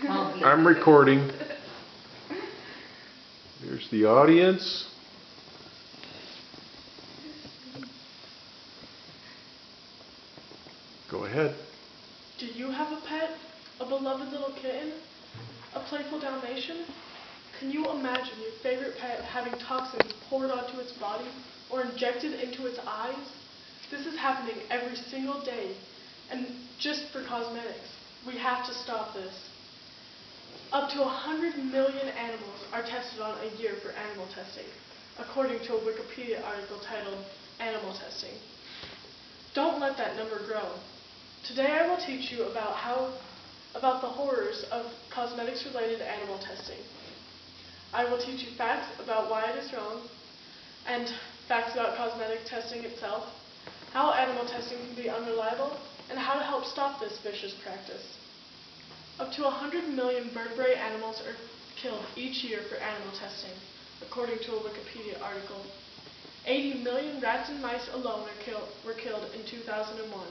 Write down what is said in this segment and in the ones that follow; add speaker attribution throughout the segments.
Speaker 1: I'm recording. Here's the audience. Go ahead.
Speaker 2: Do you have a pet? A beloved little kitten? A playful Dalmatian? Can you imagine your favorite pet having toxins poured onto its body or injected into its eyes? This is happening every single day, and just for cosmetics. We have to stop this. Up to 100 million animals are tested on a year for animal testing, according to a Wikipedia article titled Animal Testing. Don't let that number grow. Today I will teach you about the horrors of cosmetics-related animal testing. I will teach you facts about why it is wrong, and facts about cosmetic testing itself, how animal testing can be unreliable, and how to help stop this vicious practice. Up to 100 million vertebrate animals are killed each year for animal testing, according to a Wikipedia article. 80 million rats and mice alone were killed in 2001.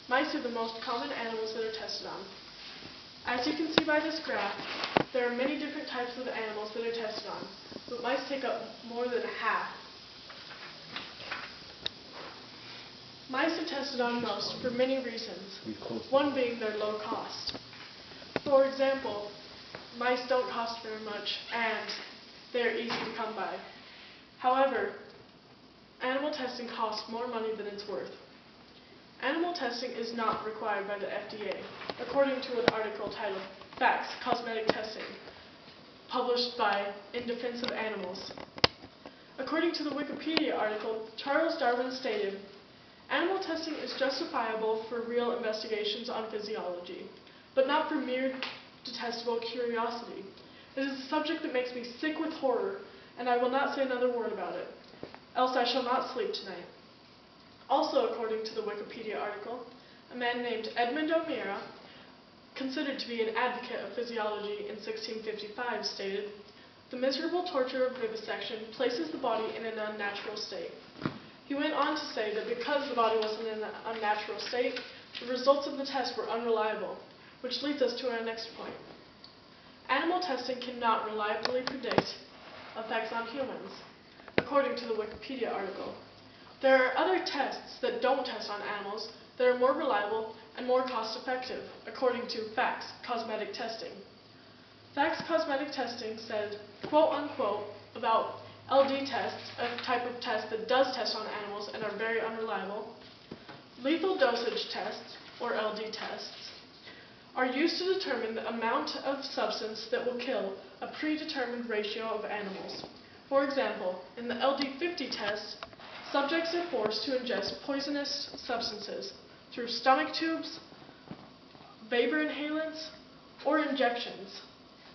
Speaker 2: Mice are the most common animals that are tested on. As you can see by this graph, there are many different types of animals that are tested on, but mice take up more than half. Mice are tested on most for many reasons, one being their low cost. For example, mice don't cost very much and they're easy to come by. However, animal testing costs more money than it's worth. Animal testing is not required by the FDA, according to an article titled Facts, Cosmetic Testing, published by In Defense of Animals. According to the Wikipedia article, Charles Darwin stated, "Animal testing is justifiable for real investigations on physiology, but not for mere detestable curiosity. It is a subject that makes me sick with horror, and I will not say another word about it, else I shall not sleep tonight." Also, according to the Wikipedia article, a man named Edmund O'Meara, considered to be an advocate of physiology in 1655, stated, "The miserable torture of vivisection places the body in an unnatural state." He went on to say that because the body was in an unnatural state, the results of the test were unreliable, which leads us to our next point. Animal testing cannot reliably predict effects on humans, according to the Wikipedia article. There are other tests that don't test on animals that are more reliable and more cost-effective, according to Facts, Cosmetic Testing. Facts, Cosmetic Testing said, quote-unquote, about LD tests, a type of test that does test on animals and are very unreliable. Lethal dosage tests, or LD tests, are used to determine the amount of substance that will kill a predetermined ratio of animals. For example, in the LD50 test, subjects are forced to ingest poisonous substances through stomach tubes, vapor inhalants, or injections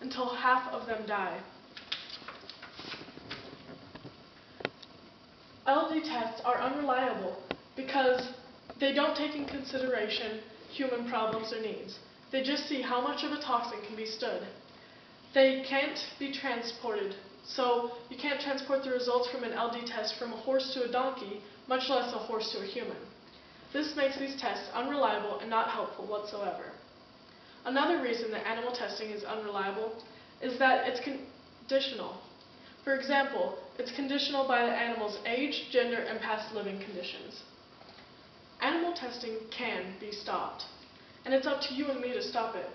Speaker 2: until half of them die. LD tests are unreliable because they don't take in consideration human problems or needs. They just see how much of a toxin can be stood. They can't be transported. So you can't transport the results from an LD test from a horse to a donkey, much less a horse to a human. This makes these tests unreliable and not helpful whatsoever. Another reason that animal testing is unreliable is that it's conditional. For example, it's conditional by the animal's age, gender, and past living conditions. Animal testing can be stopped, and it's up to you and me to stop it.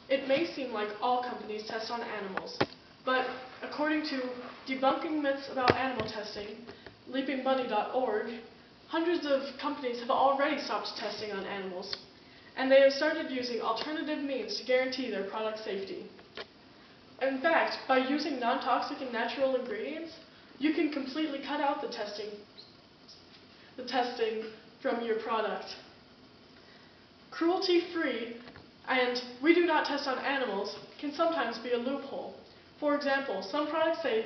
Speaker 2: It may seem like all companies test on animals, but according to Debunking Myths About Animal Testing, leapingbunny.org, hundreds of companies have already stopped testing on animals, and they have started using alternative means to guarantee their product safety. In fact, by using non-toxic and natural ingredients, you can completely cut out the testing from your product. Cruelty-free and "we do not test on animals" can sometimes be a loophole. For example, some products say,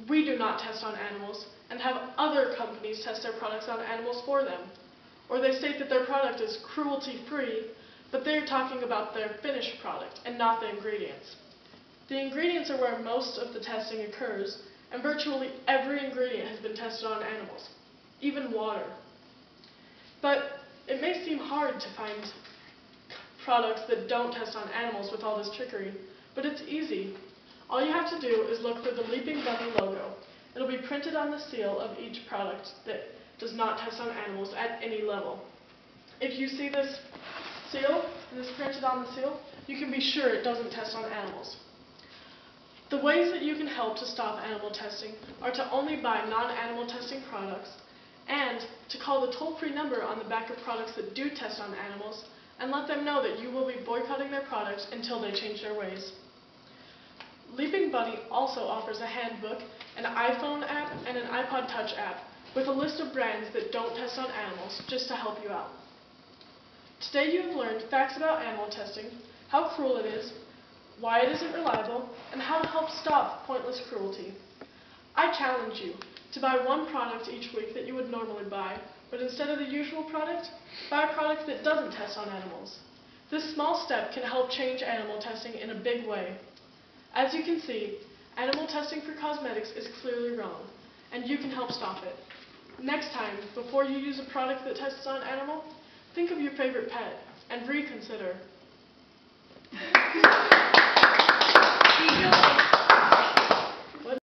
Speaker 2: "we do not test on animals," and have other companies test their products on animals for them. Or they state that their product is cruelty-free, but they're talking about their finished product and not the ingredients. The ingredients are where most of the testing occurs, and virtually every ingredient has been tested on animals, even water. But it may seem hard to find products that don't test on animals with all this trickery, but it's easy. All you have to do is look for the Leaping Bunny logo. It'll be printed on the seal of each product that does not test on animals at any level. If you see this seal, this printed on the seal, you can be sure it doesn't test on animals. The ways that you can help to stop animal testing are to only buy non-animal testing products and to call the toll-free number on the back of products that do test on animals and let them know that you will be boycotting their products until they change their ways. Leaping Bunny also offers a handbook, an iPhone app, and an iPod Touch app with a list of brands that don't test on animals just to help you out. Today you have learned facts about animal testing, how cruel it is, why it isn't reliable, and how to help stop pointless cruelty. I challenge you to buy one product each week that you would normally buy, but instead of the usual product, buy a product that doesn't test on animals. This small step can help change animal testing in a big way. As you can see, animal testing for cosmetics is clearly wrong, and you can help stop it. Next time, before you use a product that tests on animals, think of your favorite pet and reconsider.